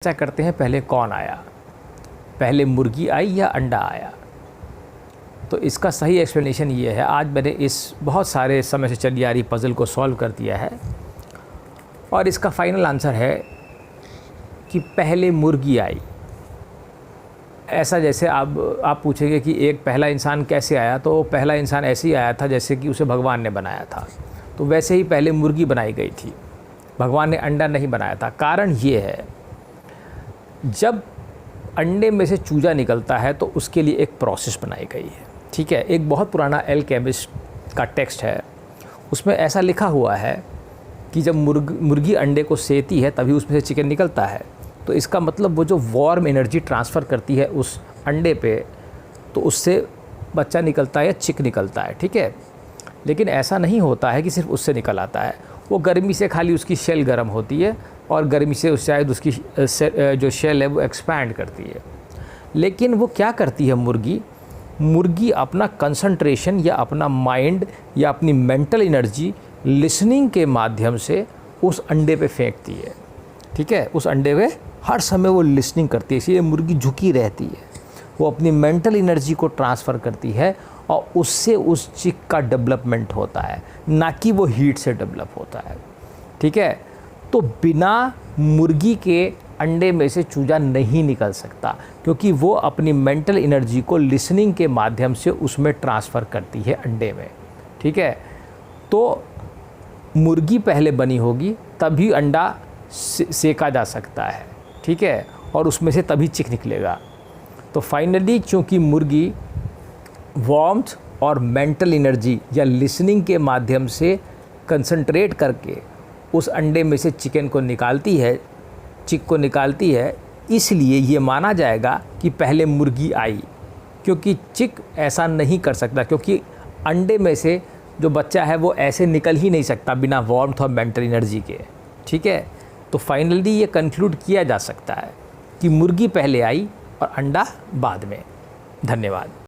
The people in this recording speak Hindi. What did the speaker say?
चर्चा करते हैं पहले कौन आया, पहले मुर्गी आई या अंडा आया। तो इसका सही एक्सप्लेनेशन ये है, आज मैंने इस बहुत सारे समय से चली आ रही पज़ल को सॉल्व कर दिया है और इसका फाइनल आंसर है कि पहले मुर्गी आई। ऐसा जैसे आप पूछेंगे कि एक पहला इंसान कैसे आया, तो पहला इंसान ऐसे ही आया था जैसे कि उसे भगवान ने बनाया था, तो वैसे ही पहले मुर्गी बनाई गई थी, भगवान ने अंडा नहीं बनाया था। कारण ये है, जब अंडे में से चूजा निकलता है तो उसके लिए एक प्रोसेस बनाई गई है। ठीक है, एक बहुत पुराना एल्केमिस्ट का टेक्स्ट है, उसमें ऐसा लिखा हुआ है कि जब मुर्गी अंडे को सेती है तभी उसमें से चिकन निकलता है। तो इसका मतलब वो जो वार्म एनर्जी ट्रांसफ़र करती है उस अंडे पे, तो उससे बच्चा निकलता है या चिक निकलता है। ठीक है, लेकिन ऐसा नहीं होता है कि सिर्फ उससे निकल आता है। वो गर्मी से खाली उसकी शेल गर्म होती है और गर्मी से शायद उसकी जो शेल है वो एक्सपैंड करती है। लेकिन वो क्या करती है, मुर्गी अपना कंसंट्रेशन या अपना माइंड या अपनी मेंटल एनर्जी लिसनिंग के माध्यम से उस अंडे पे फेंकती है। ठीक है, उस अंडे पे हर समय वो लिसनिंग करती है, इसलिए मुर्गी झुकी रहती है। वो अपनी मेंटल एनर्जी को ट्रांसफ़र करती है और उससे उस चिक का डेवलपमेंट होता है, ना कि वो हीट से डेवलप होता है। ठीक है, तो बिना मुर्गी के अंडे में से चूजा नहीं निकल सकता, क्योंकि वो अपनी मेंटल एनर्जी को लिसनिंग के माध्यम से उसमें ट्रांसफ़र करती है अंडे में। ठीक है, तो मुर्गी पहले बनी होगी तभी अंडा सेका जा सकता है। ठीक है, और उसमें से तभी चिक निकलेगा। तो फाइनली चूँकि मुर्गी वार्मथ और मेंटल एनर्जी या लिसनिंग के माध्यम से कंसंट्रेट करके उस अंडे में से चिकन को निकालती है, चिक को निकालती है, इसलिए ये माना जाएगा कि पहले मुर्गी आई। क्योंकि चिक ऐसा नहीं कर सकता, क्योंकि अंडे में से जो बच्चा है वो ऐसे निकल ही नहीं सकता बिना वार्मथ और मेंटल एनर्जी के। ठीक है, तो फाइनली ये कंक्लूड किया जा सकता है कि मुर्गी पहले आई और अंडा बाद में। धन्यवाद।